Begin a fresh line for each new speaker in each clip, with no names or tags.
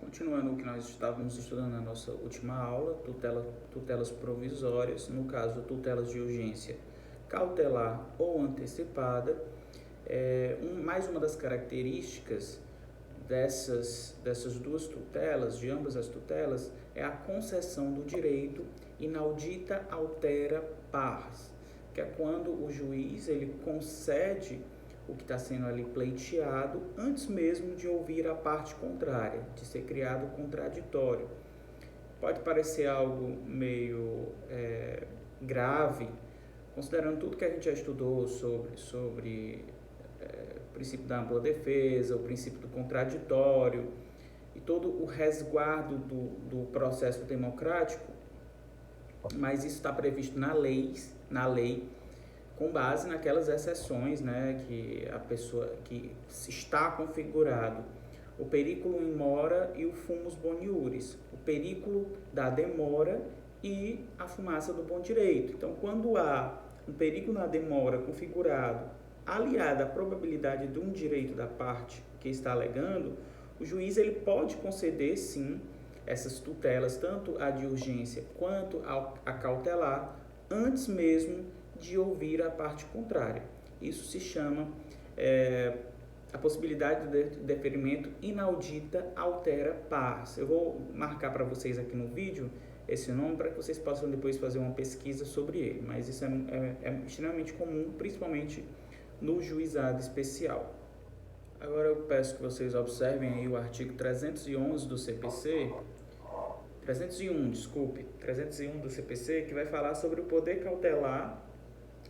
Continuando o que nós estávamos estudando na nossa última aula, tutelas provisórias, no caso, tutelas de urgência cautelar ou antecipada. Mais uma das características dessas duas tutelas, de ambas as tutelas, é a concessão do direito inaudita altera pars, que é quando o juiz ele concede o que está sendo ali pleiteado antes mesmo de ouvir a parte contrária, de ser criado o contraditório. Pode parecer algo meio grave, considerando tudo que a gente já estudou sobre o princípio da ampla defesa, o princípio do contraditório e todo o resguardo do processo democrático, mas isso está previsto na lei, com base naquelas exceções, né, que a pessoa que está configurado o periculo in mora e o fumus boniuris, o periculo da demora e a fumaça do bom direito. Então, quando há um periculo na demora configurado, aliado à probabilidade de um direito da parte que está alegando, o juiz ele pode conceder, sim, essas tutelas, tanto a de urgência quanto a cautelar, antes mesmo de ouvir a parte contrária. Isso se chama a possibilidade de deferimento inaudita altera pars. Eu vou marcar para vocês aqui no vídeo esse nome para que vocês possam depois fazer uma pesquisa sobre ele, mas isso é extremamente comum, principalmente no juizado especial. Agora eu peço que vocês observem aí o artigo 311 do CPC, 301 do CPC, que vai falar sobre o poder cautelar,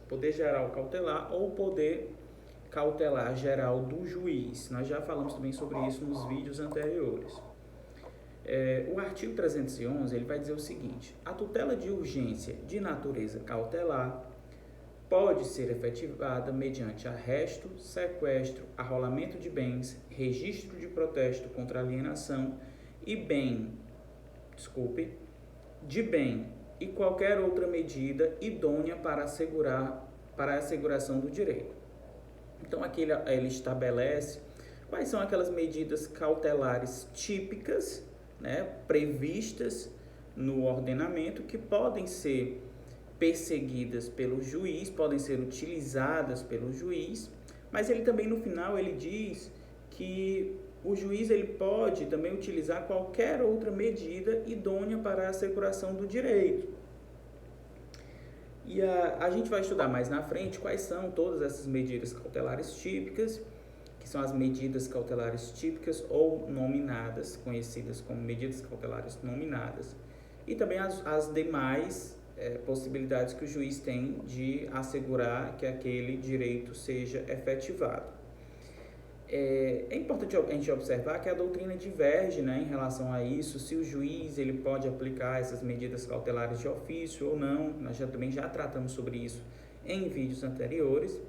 poder geral cautelar ou poder cautelar geral do juiz. Nós já falamos também sobre isso nos vídeos anteriores. O artigo 311 ele vai dizer o seguinte: a tutela de urgência de natureza cautelar pode ser efetivada mediante arresto, sequestro, arrolamento de bens, registro de protesto contra alienação e de bem e qualquer outra medida idônea para a asseguração do direito. Então, aqui ele estabelece quais são aquelas medidas cautelares típicas, né, previstas no ordenamento, que podem ser perseguidas pelo juiz, podem ser utilizadas pelo juiz, mas ele também no final ele diz que o juiz ele pode também utilizar qualquer outra medida idônea para a asseguração do direito. E a gente vai estudar mais na frente quais são todas essas medidas cautelares típicas, que são as medidas cautelares típicas ou nominadas, conhecidas como medidas cautelares nominadas, e também as demais possibilidades que o juiz tem de assegurar que aquele direito seja efetivado. É importante a gente observar que a doutrina diverge, né, em relação a isso, se o juiz ele pode aplicar essas medidas cautelares de ofício ou não. Nós também já tratamos sobre isso em vídeos anteriores,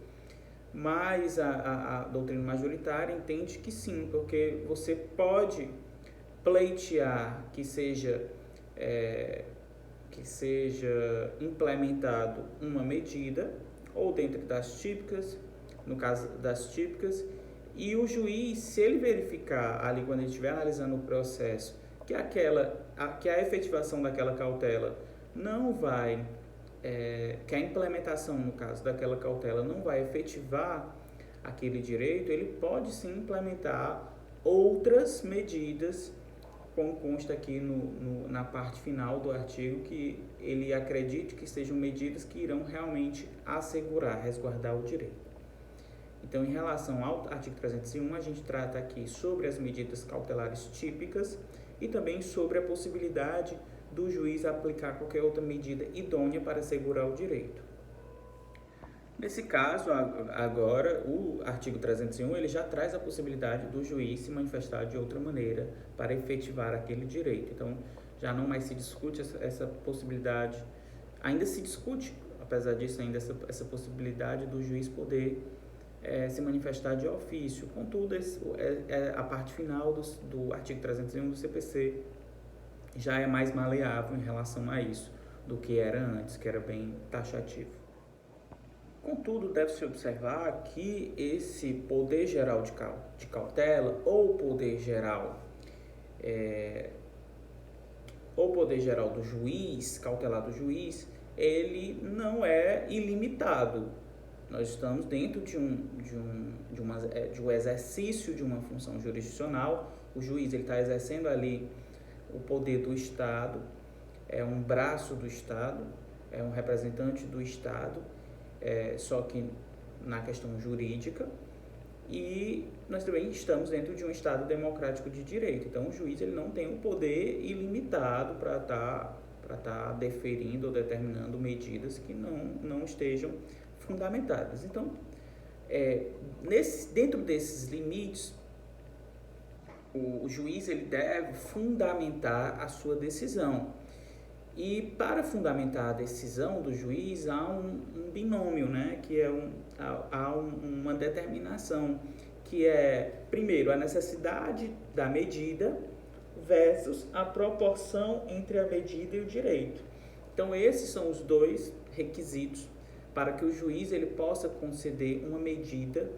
mas a doutrina majoritária entende que sim, porque você pode pleitear que seja implementado uma medida, ou dentro das típicas, no caso das típicas, e o juiz, se ele verificar ali quando ele estiver analisando o processo que a efetivação daquela cautela não vai, que a implementação, no caso daquela cautela, não vai efetivar aquele direito, ele pode sim implementar outras medidas, como consta aqui na parte final do artigo, que ele acredite que sejam medidas que irão realmente assegurar, resguardar o direito. Então, em relação ao artigo 301, a gente trata aqui sobre as medidas cautelares típicas e também sobre a possibilidade do juiz aplicar qualquer outra medida idônea para assegurar o direito. Nesse caso, agora, o artigo 301 ele já traz a possibilidade do juiz se manifestar de outra maneira para efetivar aquele direito. Então, já não mais se discute essa possibilidade, ainda se discute, apesar disso, ainda essa possibilidade do juiz poder se manifestar de ofício. Contudo, a parte final do artigo 301 do CPC já é mais maleável em relação a isso do que era antes, que era bem taxativo. Contudo, deve-se observar que esse poder geral de cautela ou poder geral o poder geral do juiz, cautelar do juiz, ele não é ilimitado. Nós estamos dentro de um exercício de uma função jurisdicional. O juiz está exercendo ali o poder do Estado, é um braço do Estado, é um representante do Estado, só que na questão jurídica. E nós também estamos dentro de um Estado democrático de direito. Então, o juiz ele não tem um poder ilimitado para estar deferindo ou determinando medidas que não estejam fundamentadas. Então, dentro desses limites, o juiz ele deve fundamentar a sua decisão. E para fundamentar a decisão do juiz, há um binômio, né? Que é uma determinação, que é, primeiro, a necessidade da medida versus a proporção entre a medida e o direito. Então, esses são os dois requisitos para que o juiz ele possa conceder uma medida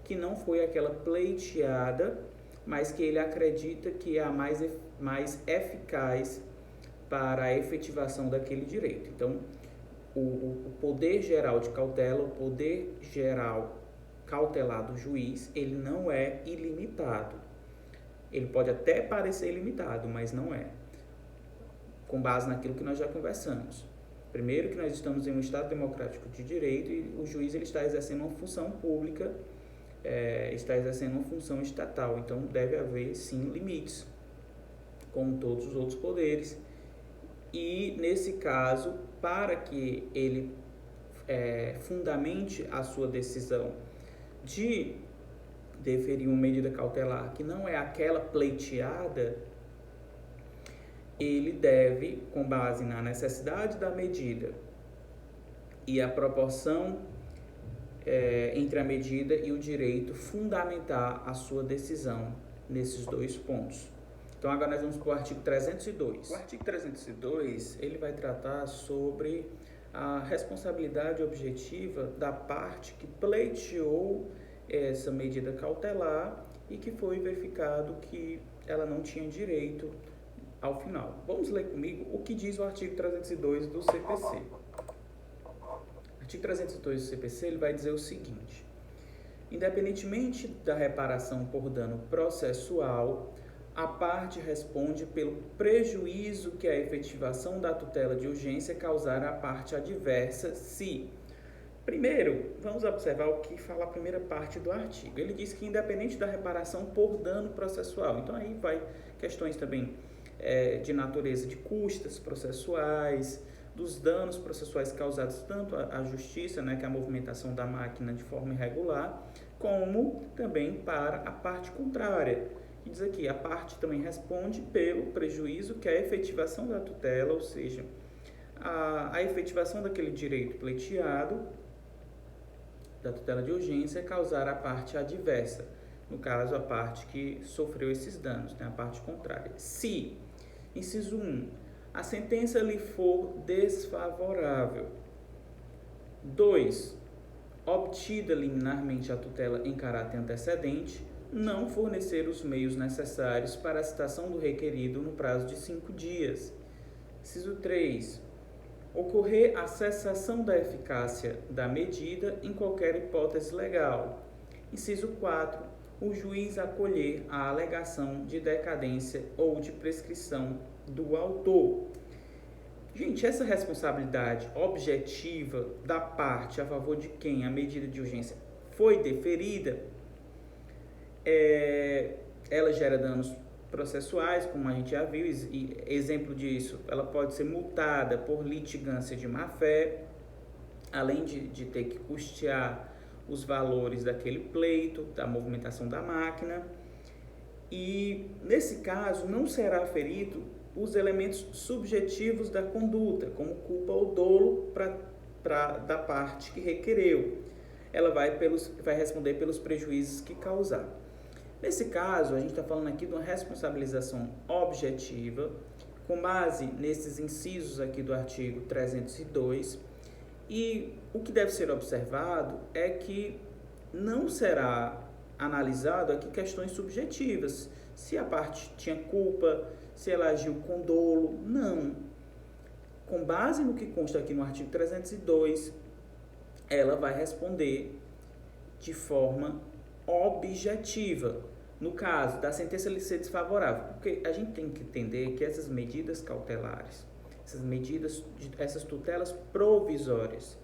que não foi aquela pleiteada, mas que ele acredita que é a mais eficaz para a efetivação daquele direito. Então, o poder geral de cautela, o poder geral cautelar do juiz, ele não é ilimitado. Ele pode até parecer ilimitado, mas não é. Com base naquilo que nós já conversamos. Primeiro, que nós estamos em um Estado democrático de direito e o juiz ele está exercendo uma função pública, está exercendo uma função estatal. Então, deve haver, sim, limites, como todos os outros poderes. E, nesse caso, para que ele fundamente a sua decisão de deferir uma medida cautelar que não é aquela pleiteada, ele deve, com base na necessidade da medida e a proporção entre a medida e o direito, fundamentar a sua decisão nesses dois pontos. Então, agora nós vamos para o artigo 302. O artigo 302, ele vai tratar sobre a responsabilidade objetiva da parte que pleiteou essa medida cautelar e que foi verificado que ela não tinha direito ao final. Vamos ler comigo o que diz o artigo 302 do CPC. O artigo 302 do CPC ele vai dizer o seguinte: independentemente da reparação por dano processual, a parte responde pelo prejuízo que a efetivação da tutela de urgência causar à parte adversa se... Primeiro, vamos observar o que fala a primeira parte do artigo. Ele diz que independente da reparação por dano processual. Então, aí vai questões também de natureza de custas processuais, dos danos processuais causados tanto à justiça, né, que é a movimentação da máquina de forma irregular, como também para a parte contrária. E diz aqui, a parte também responde pelo prejuízo que a efetivação da tutela, ou seja, a efetivação daquele direito pleiteado, da tutela de urgência, causar à parte adversa, no caso, a parte que sofreu esses danos, né, a parte contrária. Se, inciso 1, a sentença lhe for desfavorável. 2, obtida liminarmente a tutela em caráter antecedente, não fornecer os meios necessários para a citação do requerido no prazo de 5 dias. Inciso 3. Ocorrer a cessação da eficácia da medida em qualquer hipótese legal. Inciso 4. O juiz acolher a alegação de decadência ou de prescrição do autor. Gente, essa responsabilidade objetiva da parte a favor de quem a medida de urgência foi deferida, ela gera danos processuais, como a gente já viu, e exemplo disso, ela pode ser multada por litigância de má-fé, além de ter que custear os valores daquele pleito, da movimentação da máquina, e nesse caso não será aferido os elementos subjetivos da conduta, como culpa ou dolo da parte que requereu. Ela vai responder pelos prejuízos que causar. Nesse caso, a gente está falando aqui de uma responsabilização objetiva, com base nesses incisos aqui do artigo 302, e o que deve ser observado é que não será analisado aqui questões subjetivas, se a parte tinha culpa, se ela agiu com dolo. Não. Com base no que consta aqui no artigo 302, ela vai responder de forma objetiva. No caso da sentença ser desfavorável, porque a gente tem que entender que essas medidas cautelares, essas tutelas provisórias,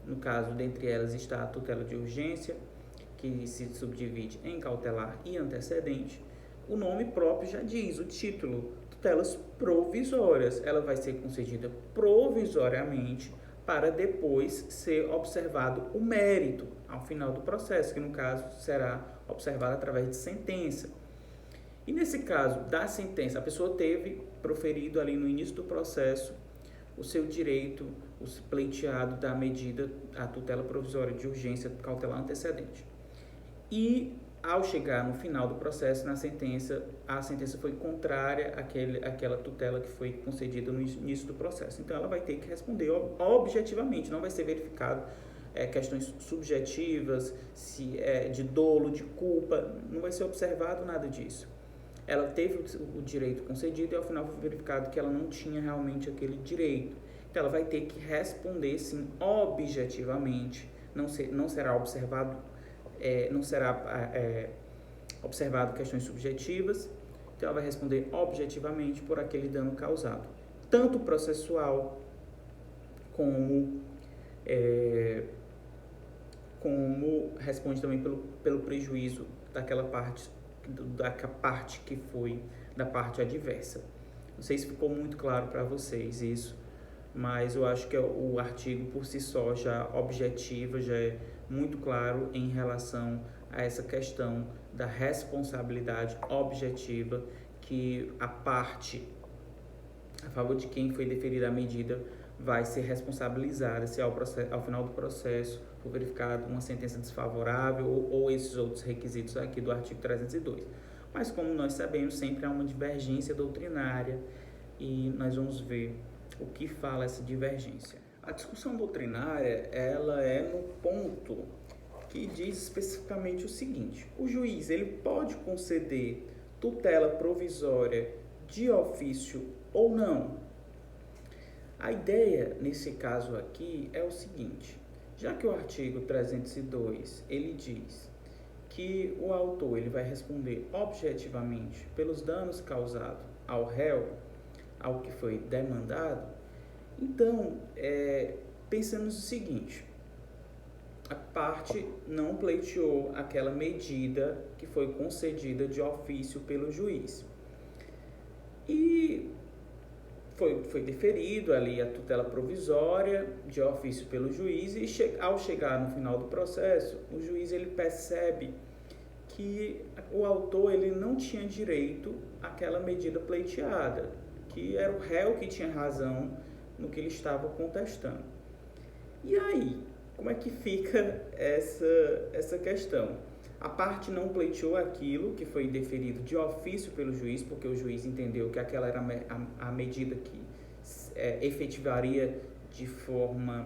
no caso, dentre elas está a tutela de urgência, que se subdivide em cautelar e antecedente. O nome próprio já diz, o título, tutelas provisórias. Ela vai ser concedida provisoriamente para depois ser observado o mérito ao final do processo, que no caso será observado através de sentença. E nesse caso da sentença, a pessoa teve proferido ali no início do processo o seu direito, o pleiteado da medida, a tutela provisória de urgência cautelar antecedente. E ao chegar no final do processo, a sentença foi contrária àquela tutela que foi concedida no início do processo. Então, ela vai ter que responder objetivamente, não vai ser verificado questões subjetivas, se de dolo, de culpa, não vai ser observado nada disso. Ela teve o direito concedido e ao final foi verificado que ela não tinha realmente aquele direito. Então, ela vai ter que responder, sim, objetivamente, não será observado questões subjetivas, então ela vai responder objetivamente por aquele dano causado, tanto processual como responde também pelo prejuízo daquela parte, da parte que foi da parte adversa. Não sei se ficou muito claro para vocês isso, mas eu acho que o artigo por si só já objetiva, já é muito claro em relação a essa questão da responsabilidade objetiva, que a parte a favor de quem foi deferida a medida vai ser responsabilizada se ao final do processo for verificado uma sentença desfavorável ou esses outros requisitos aqui do artigo 302. Mas como nós sabemos, sempre há uma divergência doutrinária e nós vamos ver o que fala essa divergência. A discussão doutrinária, ela é no ponto que diz especificamente o seguinte: o juiz ele pode conceder tutela provisória de ofício ou não. A ideia nesse caso aqui é o seguinte: já que o artigo 302 ele diz que o autor ele vai responder objetivamente pelos danos causados ao réu, ao que foi demandado, então pensamos o seguinte: a parte não pleiteou aquela medida que foi concedida de ofício pelo juiz. E foi deferido ali a tutela provisória de ofício pelo juiz e ao chegar no final do processo, o juiz ele percebe que o autor ele não tinha direito àquela medida pleiteada, que era o réu que tinha razão no que ele estava contestando. E aí, como é que fica essa questão? A parte não pleiteou aquilo que foi deferido de ofício pelo juiz, porque o juiz entendeu que aquela era a medida que efetivaria de forma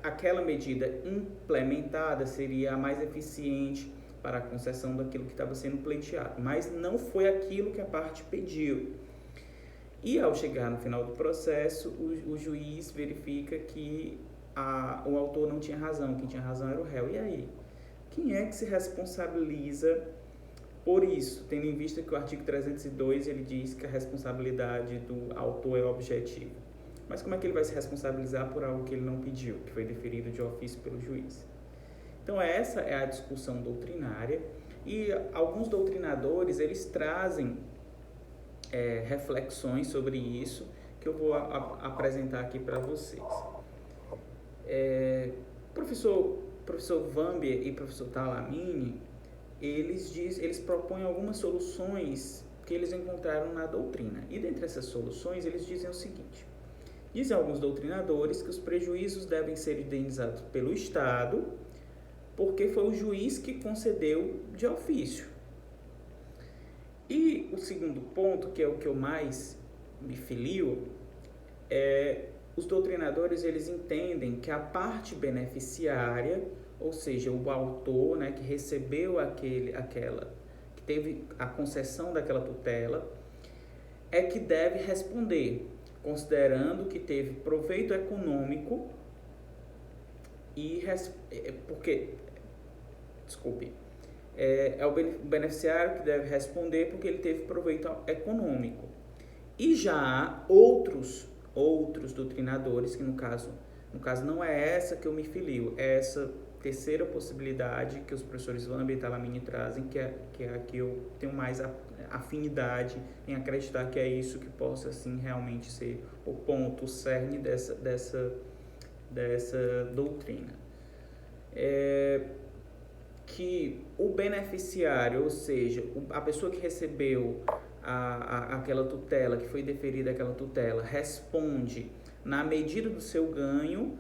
aquela medida implementada seria a mais eficiente para a concessão daquilo que estava sendo pleiteado, mas não foi aquilo que a parte pediu. E ao chegar no final do processo, o juiz verifica que o autor não tinha razão, quem tinha razão era o réu. E aí? Quem é que se responsabiliza por isso, tendo em vista que o artigo 302 ele diz que a responsabilidade do autor é objetiva? Mas como é que ele vai se responsabilizar por algo que ele não pediu, que foi deferido de ofício pelo juiz? Então essa é a discussão doutrinária e alguns doutrinadores eles trazem reflexões sobre isso que eu vou apresentar aqui para vocês. Professor Vambier e professor Talamini, eles propõem algumas soluções que eles encontraram na doutrina. E dentre essas soluções, eles dizem o seguinte: dizem alguns doutrinadores que os prejuízos devem ser indenizados pelo Estado, porque foi o juiz que concedeu de ofício. E o segundo ponto, que é o que eu mais me filio, os doutrinadores eles entendem que a parte beneficiária, ou seja, o autor, né, que recebeu que teve a concessão daquela tutela, é que deve responder, considerando que teve proveito econômico é o beneficiário que deve responder porque ele teve proveito econômico. E já há outros doutrinadores, que no caso não é essa que eu me filio, é essa terceira possibilidade que os professores Wamber e Talamini trazem, que é a que eu tenho mais afinidade em acreditar que é isso que possa assim, realmente ser o ponto, o cerne dessa doutrina. Que o beneficiário, ou seja, a pessoa que recebeu aquela tutela, que foi deferida aquela tutela, responde na medida do seu ganho,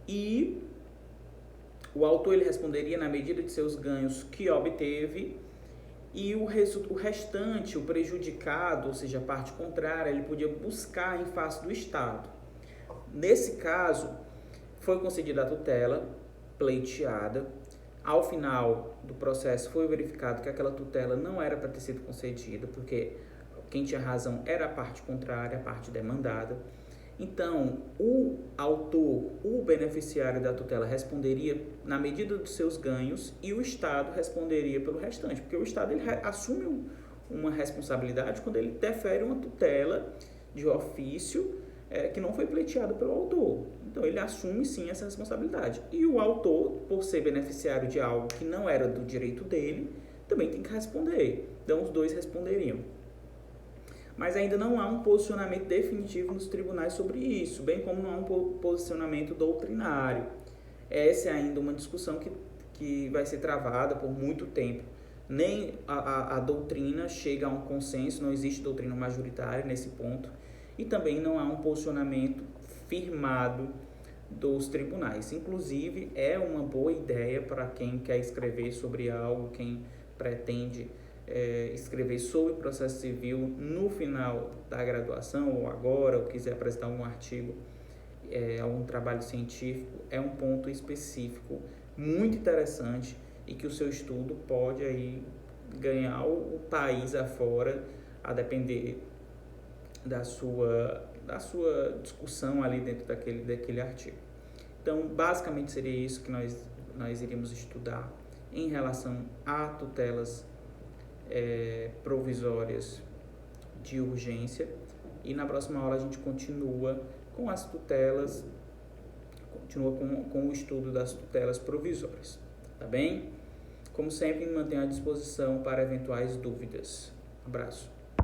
e o autor ele responderia na medida de seus ganhos que obteve, e o restante, o prejudicado, ou seja, a parte contrária, ele podia buscar em face do Estado. Nesse caso, foi concedida a tutela, pleiteada. Ao final do processo foi verificado que aquela tutela não era para ter sido concedida, porque quem tinha razão era a parte contrária, a parte demandada. Então, o autor, o beneficiário da tutela, responderia na medida dos seus ganhos e o Estado responderia pelo restante, porque o Estado ele assume uma responsabilidade quando ele defere uma tutela de ofício que não foi pleiteada pelo autor. Então, ele assume, sim, essa responsabilidade. E o autor, por ser beneficiário de algo que não era do direito dele, também tem que responder. Então, os dois responderiam. Mas ainda não há um posicionamento definitivo nos tribunais sobre isso, bem como não há um posicionamento doutrinário. Essa é ainda uma discussão que vai ser travada por muito tempo. Nem a doutrina chega a um consenso, não existe doutrina majoritária nesse ponto, e também não há um posicionamento firmado dos tribunais. Inclusive, é uma boa ideia para quem quer escrever sobre algo, quem pretende escrever sobre processo civil no final da graduação, ou agora, ou quiser apresentar um artigo, algum trabalho científico, é um ponto específico muito interessante e que o seu estudo pode aí ganhar o país afora, a depender da sua discussão ali dentro daquele artigo. Então, basicamente seria isso que nós iríamos estudar em relação a tutelas provisórias de urgência, e na próxima aula a gente continua com as tutelas, continua com o estudo das tutelas provisórias, tá bem? Como sempre, me mantenho à disposição para eventuais dúvidas. Abraço.